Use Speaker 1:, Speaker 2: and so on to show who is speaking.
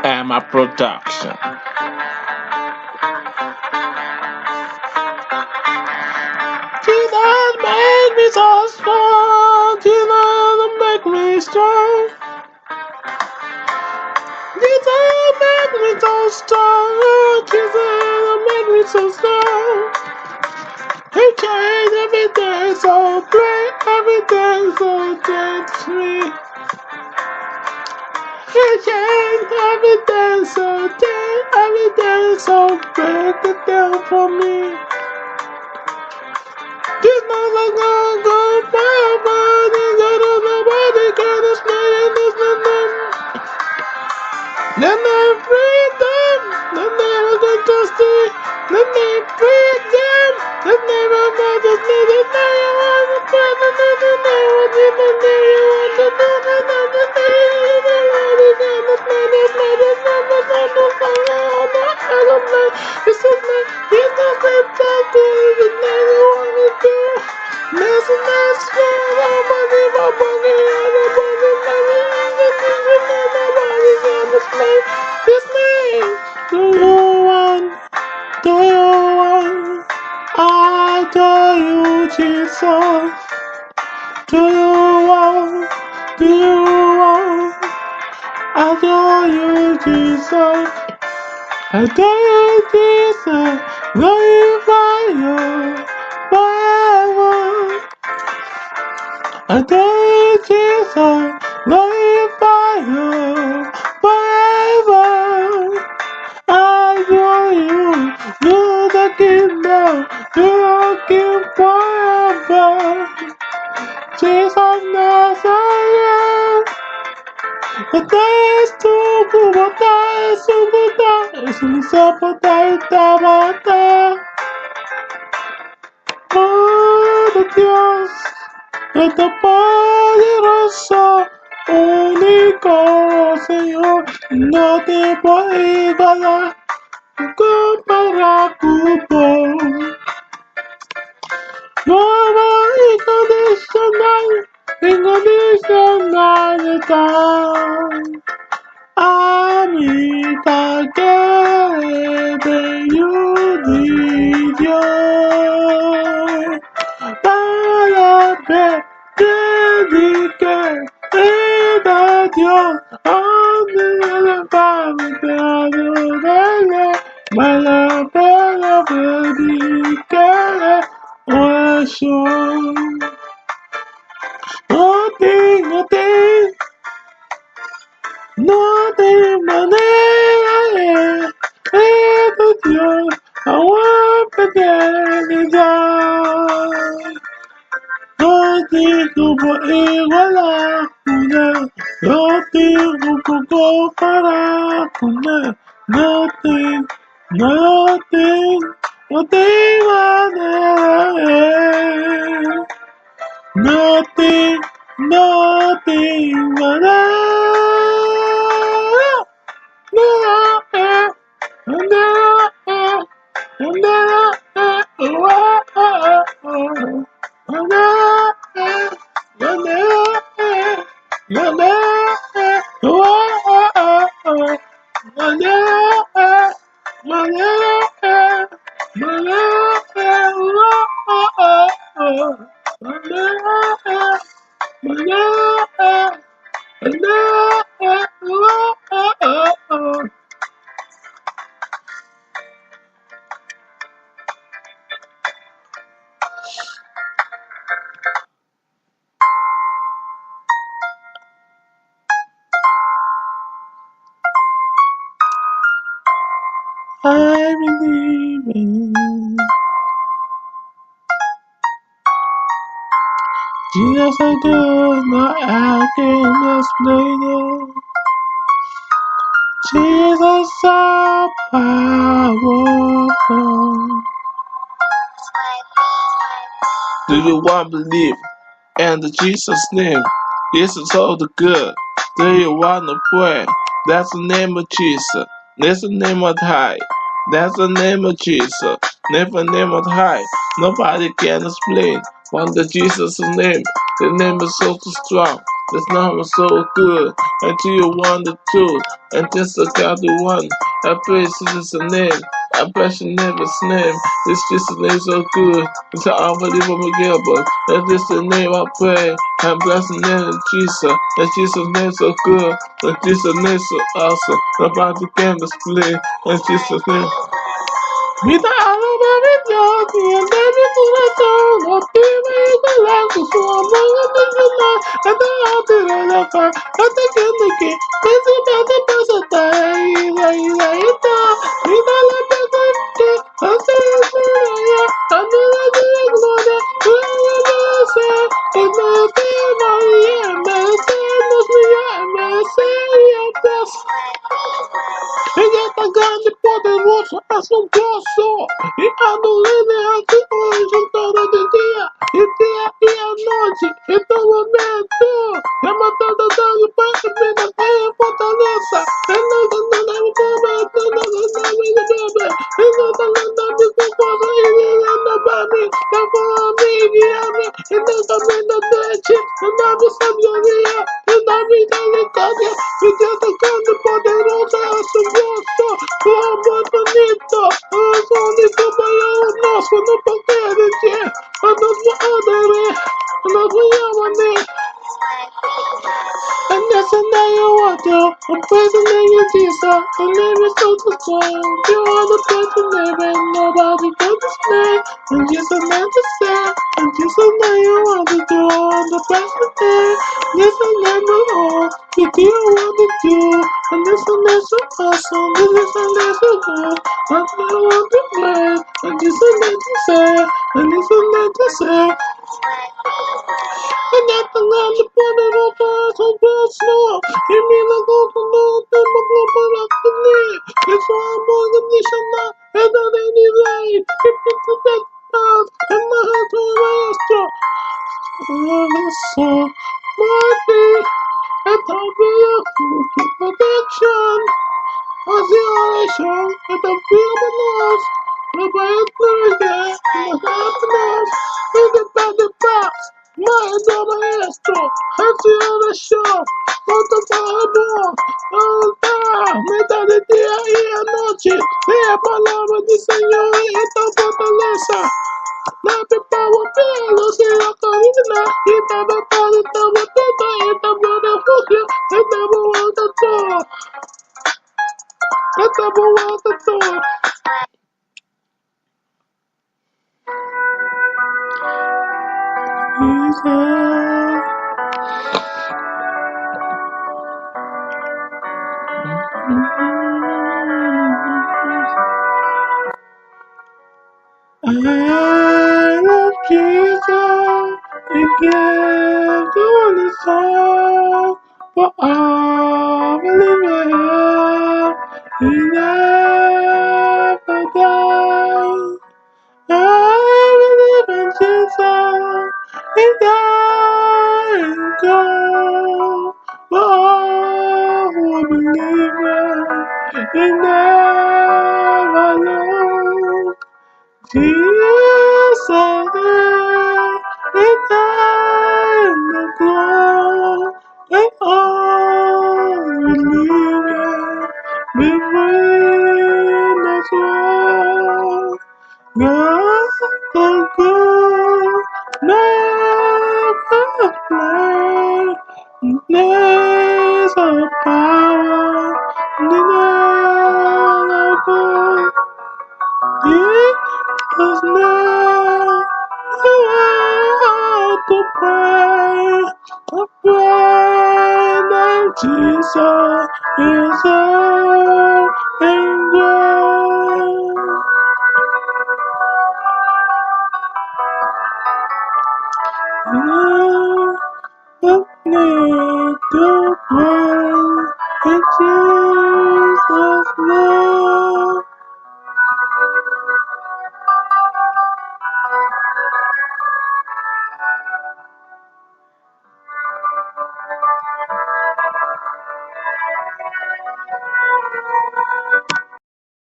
Speaker 1: and my production. Jesus make me so strong. Jesus make me strong. Jesus make me so strong. Jesus make me so strong. He changed everything so great, everything so great to me. He changed everything so great, everything so great to do for me. This mother gonna go forever, nobody can explain it, this nothing. Let me freedom, let me get justice, let me freedom, let me remember this little thing you want to put, let me know what you want to do, let me do you want? Do you want? I adore you, Jesus. Do you want? Do you want? I adore you, Jesus. I adore you, Jesus. Glorify you forever. I adore you, Jesus. Glorify you forever. I adore you. You're the kingdom. You're the king forever. Jesus Nazareth. Es un oh Dios, poderoso, único Señor, no te puedo igualar, comparar tu voz. No hay incondicional está. Amita que de Dios para ver que era Dios donde la familia para predicar oración. No de manera de Dios a fidelidad. No tengo igualar una, no tengo comparar una, no tengo manera. Nothing manera. I believe in Jesus. I do not I can explain it. Jesus so powerful. Do you want to believe in Jesus' name? This is all the good. Do you want to pray? That's the name of Jesus. That's the name of high. That's the name of Jesus. That's the name of high. Nobody can explain what the Jesus' name. The name is so strong. This love was so good. Until you want the truth. And just look out the one. I praise Jesus' name. I bless your name, his name. This Jesus' name so good. It's unbelievable giver. And this the name I pray. And bless the name of Jesus. And Jesus' name so good. And Jesus' name so awesome. Nobody can display. And Jesus' name. Vida alma viciosi, and every corazón, no tiene igual su amor adicional, hasta la la fa, hasta que principalmente pasa ahí está, vida la presente, hace ya, ando la gloria, es no te vaya, merece, ella es tan grande y poderosa, es un gozo. Y adorarle a su oración todo el día y noche, en todo momento. La matando todo el país, mira que es fortaleza. En la que no come, en la que no mi cosa y viviendo para mí. La familia, en el camino de Chip, en la sabiduría, en la vida de Dios. Y Dios es grande y poderosa, es un gozo. Tu amor bonito, es único para nosotros, no puede decir, a nos adore, a nos llaman. And that's a name you want to. I'm praising the name of Jesus. The name is so strong. You are the best name, and nobody can explain. And Jesus' name to say. And Jesus' name you want to do. I'm the best name. This is the name of all. You do want to do. And this is name so awesome. This is the name so good. That's what I want to play. And Jesus' name to say. And this is name to say. And that's the land to put it on fire so fast slow. You mean I go to know them, but go put up the knee. It's all more than this and that, and that ain't right. If it's the best path, and my heart will rest. Oh, it's so mighty. And I'll be a fool to protection. Isolation at the field of loss. Nobody is there in the happiness. In the bad box. My maestro. I see on the show. On the Bible. Mitad de día y anoche. Vea palabra del Señor y esta fortaleza. La pipa voltea, si la camina. Y estaba para esta boteta. Y esta buena refugio. Esta buena todo. Esta buena todo. I love Jesus, He gave the only Son for all believers. He never died. I believe in Jesus, He died and gone for all who believe. He never lost. Jesus, and I am the glory, and all believing between us all. God the good, never play, days of power, the name of God. Because now you have to pray, that Jesus is all and great. You need to pray in Jesus' name.